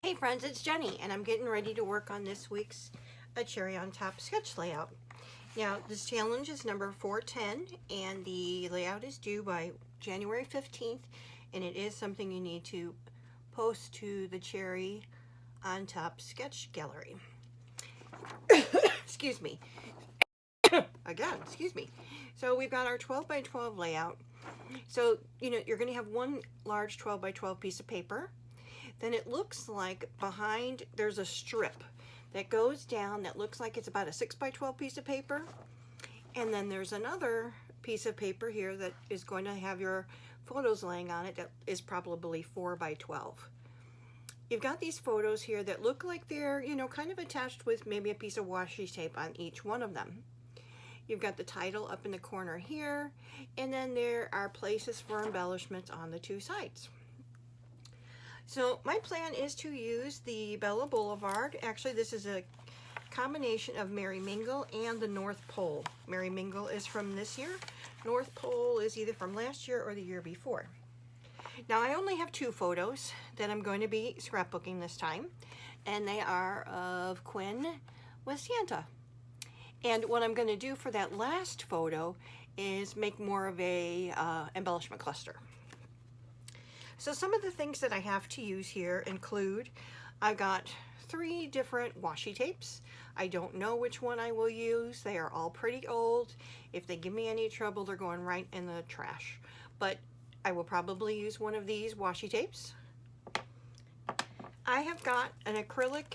Hey friends, it's Jenny, and I'm getting ready to work on this week's A Cherry on Top sketch layout. Now, this challenge is number 410, and the layout is due by January 15th, and it is something you need to post to the Cherry on Top sketch gallery. Excuse me. Again, excuse me. So we've got our 12 by 12 layout. So, you're going to have one large 12 by 12 piece of paper. Then it looks like behind there's a strip that goes down that looks like it's about a 6 by 12 piece of paper. And then there's another piece of paper here that is going to have your photos laying on it that is probably 4 by 12. You've got these photos here that look like they're, kind of attached with maybe a piece of washi tape on each one of them. You've got the title up in the corner here, and then there are places for embellishments on the two sides. So my plan is to use the Bella Blvd. Actually, this is a combination of Mingle and the North Pole. Mingle is from this year. North Pole is either from last year or the year before. Now, I only have two photos that I'm going to be scrapbooking this time, and they are of Quinn with Santa. And what I'm going to do for that last photo is make more of a embellishment cluster. So some of the things that I have to use here include, I've got 3 different washi tapes. I don't know which one I will use. They are all pretty old. If they give me any trouble, they're going right in the trash. But I will probably use one of these washi tapes. I have got an acrylic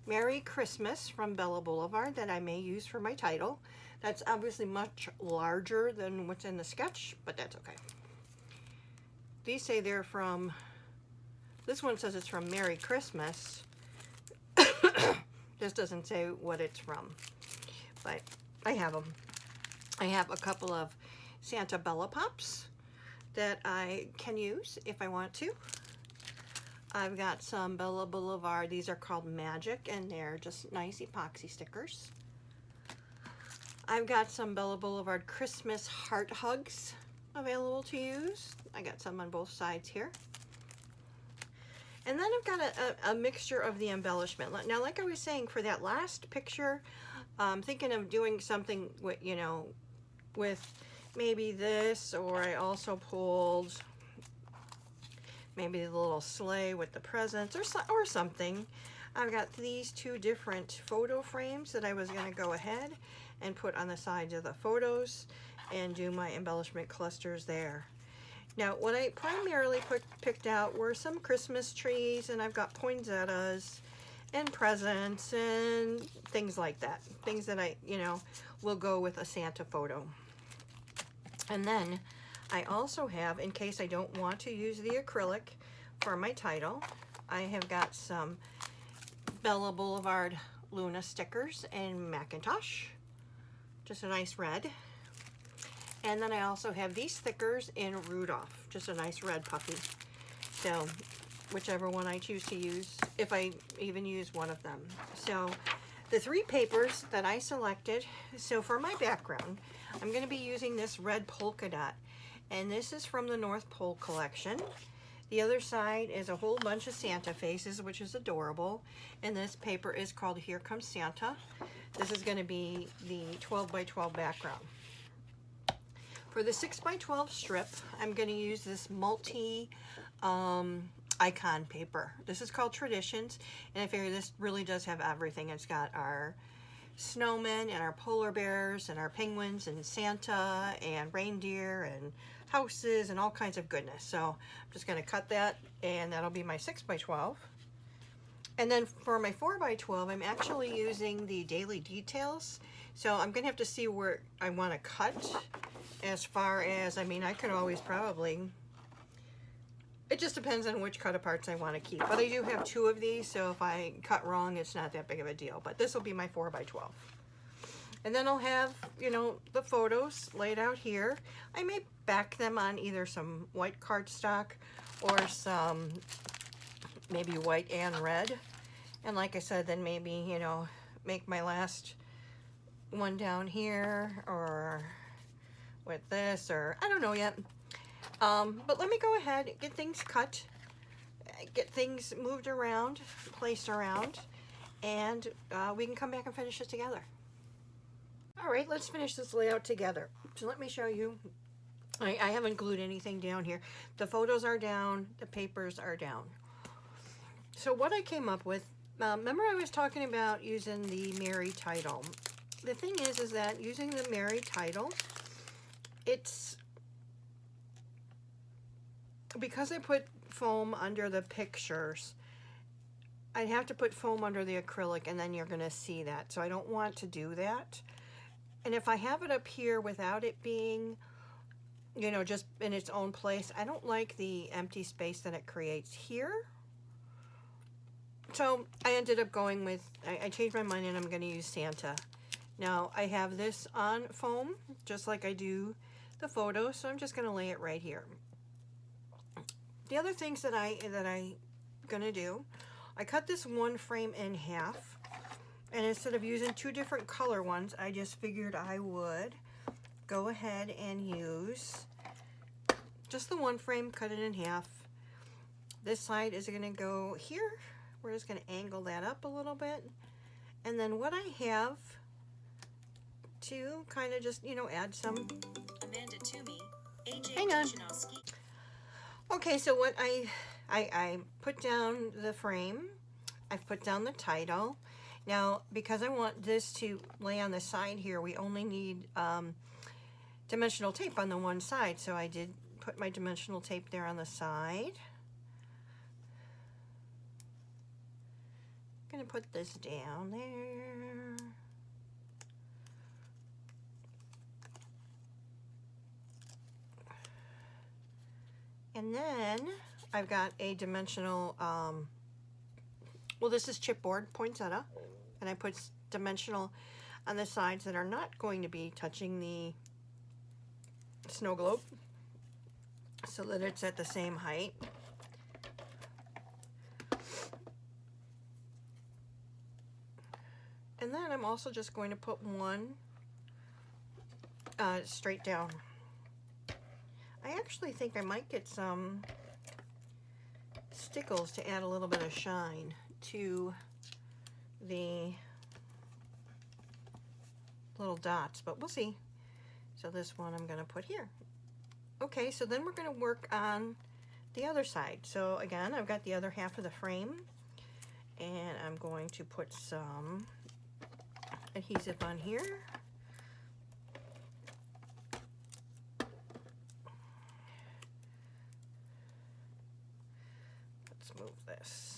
Merry Christmas from Bella Blvd that I may use for my title. That's obviously much larger than what's in the sketch, but that's okay. These say they're from, this one says it's from Merry Christmas. This doesn't say what it's from, but I have them. I have a couple of Santa Bella Pops that I can use if I want to. I've got some Bella Blvd. These are called Magic, and they're just nice epoxy stickers. I've got some Bella Blvd Christmas Heart Hugs available to use. I got some on both sides here. And then I've got a mixture of the embellishment. Now, like I was saying, for that last picture, I'm thinking of doing something with, with maybe this, or I also pulled maybe the little sleigh with the presents or something. I've got these 2 different photo frames that I was going to go ahead and put on the sides of the photos and do my embellishment clusters there. Now, what I primarily picked out were some Christmas trees, and I've got poinsettias and presents and things like that. Things that I, will go with a Santa photo. And then I also have, in case I don't want to use the acrylic for my title, I have got some Bella Blvd Luna stickers in Macintosh. Just a nice red. And then I also have these stickers in Rudolph, just a nice red puppy. So whichever one I choose to use, if I even use one of them. So the 3 papers that I selected, so for my background, I'm going to be using this red polka dot. And this is from the North Pole collection. The other side is a whole bunch of Santa faces, which is adorable. And this paper is called Here Comes Santa. This is going to be the 12 by 12 background. For the 6 by 12 strip, I'm going to use this multi icon paper. This is called Traditions, and I figure this really does have everything. It's got our snowmen and our polar bears and our penguins and Santa and reindeer and houses and all kinds of goodness. So I'm just going to cut that, and that'll be my 6 by 12. And then for my 4 by 12, I'm actually using the daily details. So I'm going to have to see where I want to cut. As far as, I could always probably, it just depends on which cut aparts I want to keep. But I do have 2 of these, so if I cut wrong, it's not that big of a deal. But this will be my 4 by 12. And then I'll have, the photos laid out here. I may back them on either some white cardstock or some maybe white and red. And like I said, then maybe, make my last one down here, or with this, or I don't know yet. But let me go ahead and get things cut get things moved around, placed around, and we can come back and finish it together. All right, let's finish this layout together. So let me show you. I haven't glued anything down here. The photos are down, the papers are down. So what I came up with, remember I was talking about using the Mary title. The thing is that using the Mary title, it's, because I put foam under the pictures, I'd have to put foam under the acrylic and then you're gonna see that. So I don't want to do that. And if I have it up here without it being, you know, just in its own place, I don't like the empty space that it creates here. So I ended up going with, I changed my mind and I'm going to use Santa. Now I have this on foam, just like I do the photos, so I'm just going to lay it right here. The other things that I'm going to do, I cut this one frame in half, and instead of using two different color ones, I just figured I would go ahead and use just the one frame, cut it in half. This side is going to go here. We're just going to angle that up a little bit. And then what I have to kind of just, you know, add some. Amanda Toomey, AJ Hang on. Tushinovsky. Okay, so what I put down the frame. I've put down the title. Now, because I want this to lay on the side here, we only need dimensional tape on the one side. So I did put my dimensional tape there on the side. I'm gonna put this down there. And then I've got a dimensional, well, this is chipboard poinsettia, and I put dimensional on the sides that are not going to be touching the snow globe, so that it's at the same height. And then I'm also just going to put one straight down. I actually think I might get some stickles to add a little bit of shine to the little dots, but we'll see. So this one I'm going to put here. Okay, so then we're going to work on the other side. So again, I've got the other half of the frame, and I'm going to put some adhesive on here. Let's move this.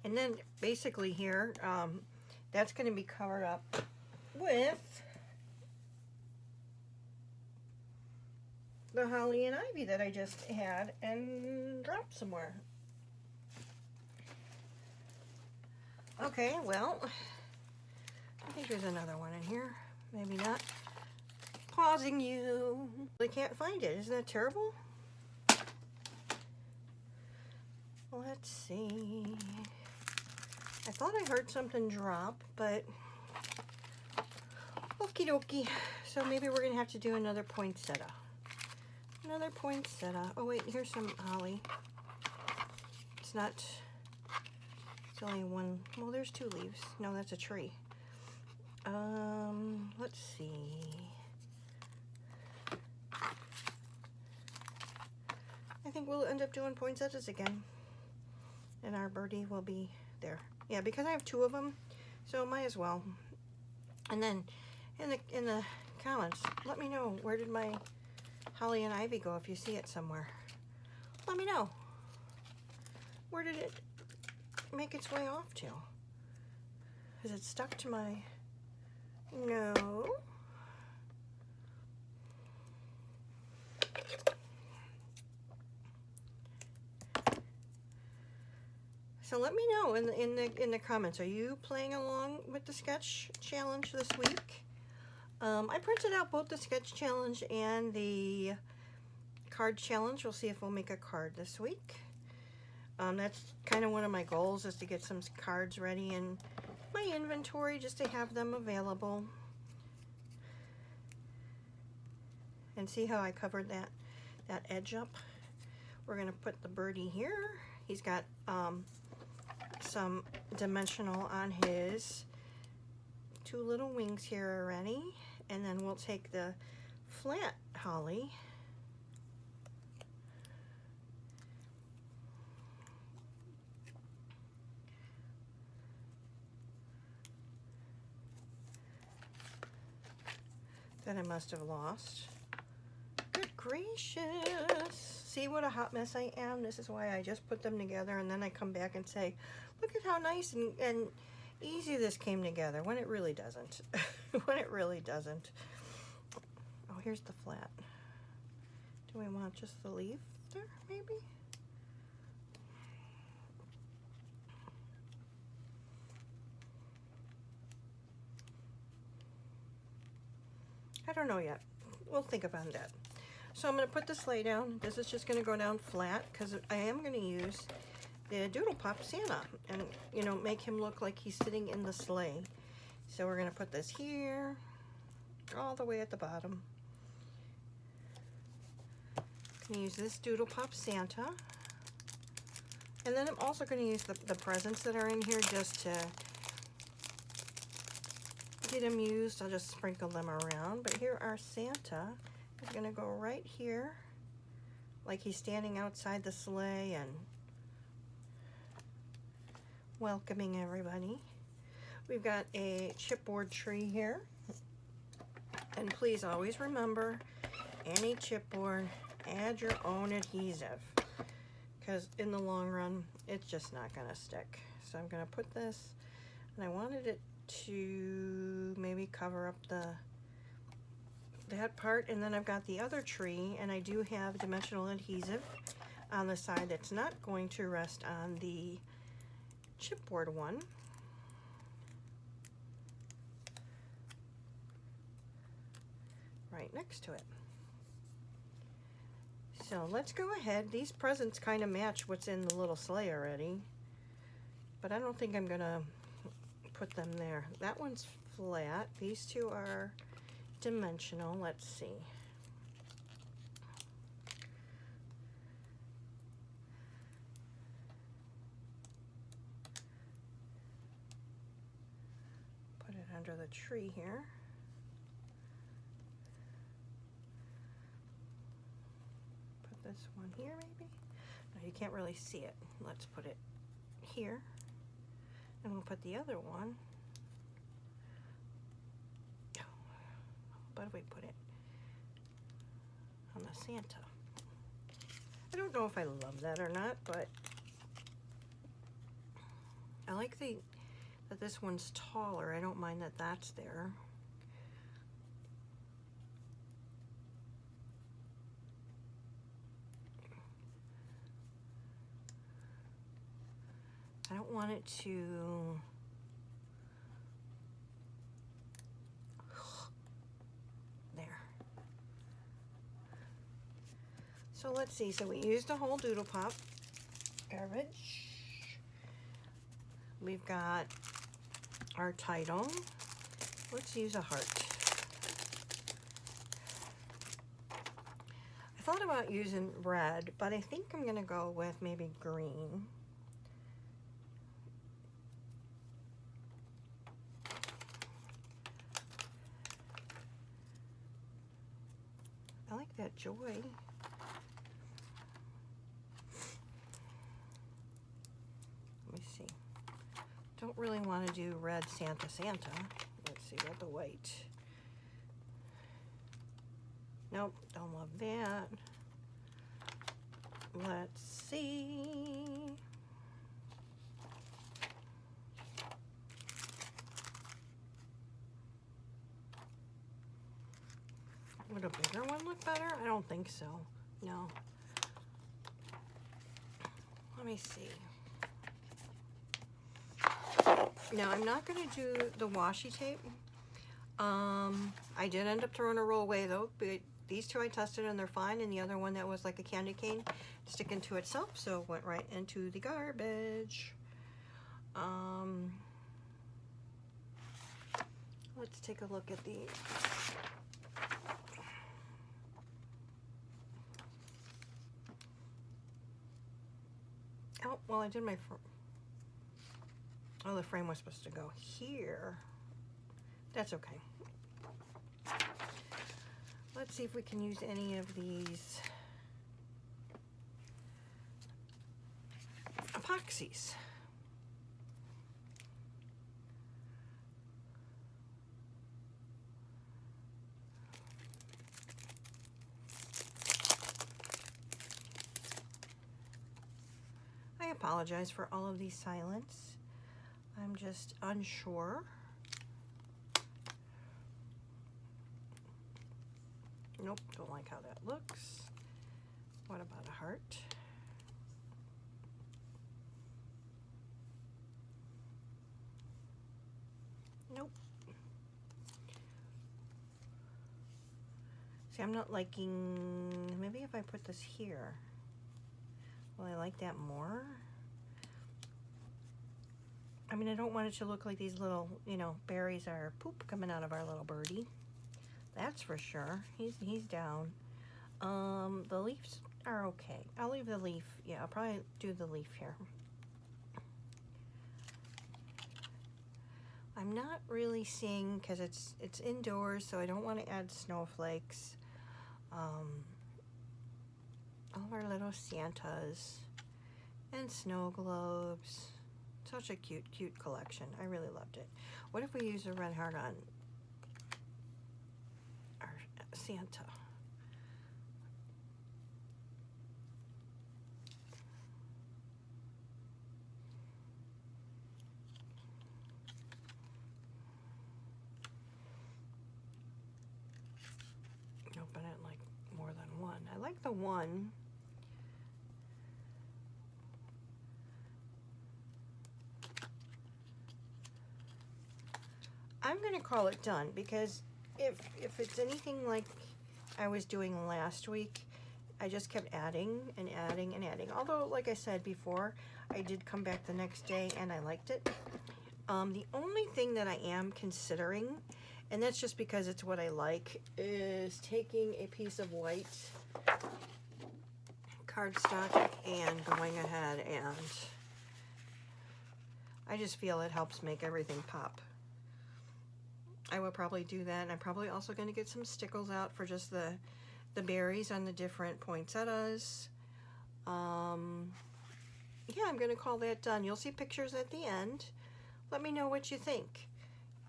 And then basically here, that's going to be covered up with the holly and ivy that I just had and dropped somewhere. Okay, well, I think there's another one in here. Maybe not. Pausing you. I can't find it. Isn't that terrible? Let's see. I thought I heard something drop, but okie dokie. So maybe we're gonna have to do another poinsettia. Another poinsettia. Oh wait, here's some holly. It's not, it's only one, well there's two leaves. No, that's a tree. Let's see. I think we'll end up doing poinsettias again. And our birdie will be there. Yeah, because I have two of them, so might as well. And then in the comments, let me know, where did my holly and ivy go if you see it somewhere. Let me know. Where did it make its way off to? Is it stuck to my... No. So let me know in the comments, are you playing along with the sketch challenge this week? I printed out both the sketch challenge and the card challenge. We'll see if we'll make a card this week. That's kind of one of my goals, is to get some cards ready in my inventory just to have them available. And see how I covered that edge up? We're going to put the birdie here. He's got some dimensional on his two little wings here already. And then we'll take the flat holly that I must have lost. Good gracious. See what a hot mess I am? This is why I just put them together and then I come back and say, look at how nice and easy this came together, when it really doesn't. When it really doesn't. Oh, here's the flat. Do we want just the leaf there, maybe? I don't know yet. We'll think about that. So I'm going to put the sleigh down. This is just going to go down flat because I am going to use the Doodle Pop Santa and, you know, make him look like he's sitting in the sleigh. So we're going to put this here, all the way at the bottom. I'm going to use this Doodle Pop Santa. And then I'm also going to use the presents that are in here just to get them used. I'll just sprinkle them around. But here our Santa is going to go right here, like he's standing outside the sleigh and welcoming everybody. We've got a chipboard tree here. And please always remember, any chipboard, add your own adhesive, because in the long run, it's just not going to stick. So I'm going to put this, and I wanted it to maybe cover up that part, and then I've got the other tree, and I do have dimensional adhesive on the side that's not going to rest on the chipboard one. Right next to it. So let's go ahead. These presents kind of match what's in the little sleigh already, but I don't think I'm gonna put them there. That one's flat. These two are dimensional. Let's see. Put it under the tree here. Put this one here maybe. No, you can't really see it. Let's put it here. And we'll put the other one. How do we put it? On the Santa. I don't know if I love that or not, but I like that this one's taller. I don't mind that that's there. I don't want it to So let's see, so we used a whole Doodle Pop garbage. We've got our title. Let's use a heart. I thought about using red, but I think I'm gonna go with maybe green. I like that joy. Don't really want to do red Santa. Let's see about the white. Nope, don't love that. Let's see. Would a bigger one look better? I don't think so. No. Let me see. Now I'm not going to do the washi tape. I did end up throwing a roll away though, but these two I tested and they're fine, and the other one that was like a candy cane sticking to itself, so it went right into the garbage. Let's take a look at these. Oh, well, I did my oh, the frame was supposed to go here. That's okay. Let's see if we can use any of these epoxies. I apologize for all of these silence. I'm just unsure. Nope, don't like how that looks. What about a heart? Nope. See, I'm not liking, maybe if I put this here, will I like that more? I mean, I don't want it to look like these little, you know, berries are poop coming out of our little birdie. That's for sure. He's down. The leaves are okay. I'll leave the leaf. Yeah, I'll probably do the leaf here. I'm not really seeing, because it's indoors, so I don't want to add snowflakes. All of our little Santas and snow globes. Such a cute collection. I really loved it. What if we use a red heart on our Santa? Nope, I didn't like more than one. I like the one. I'm going to call it done, because if it's anything like I was doing last week, I just kept adding and adding and adding. Although, like I said before, I did come back the next day and I liked it. The only thing that I am considering, and that's just because it's what I like, is taking a piece of white cardstock and going ahead, and I just feel it helps make everything pop. I will probably do that, and I'm probably also going to get some stickles out for just the berries on the different poinsettias. Yeah, I'm going to call that done. You'll see pictures at the end. Let me know what you think.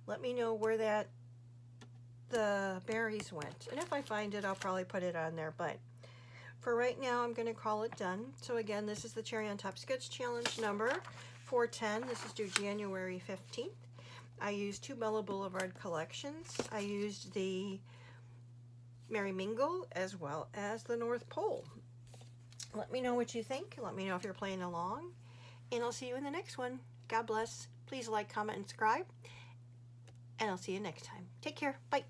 Let me know where the berries went. And if I find it, I'll probably put it on there. But for right now, I'm going to call it done. So again, this is the Cherry on Top Sketch Challenge number 410. This is due January 15th. I used 2 Bella Blvd collections. I used the Merry Mingle as well as the North Pole. Let me know what you think. Let me know if you're playing along. And I'll see you in the next one. God bless. Please like, comment, and subscribe. And I'll see you next time. Take care. Bye.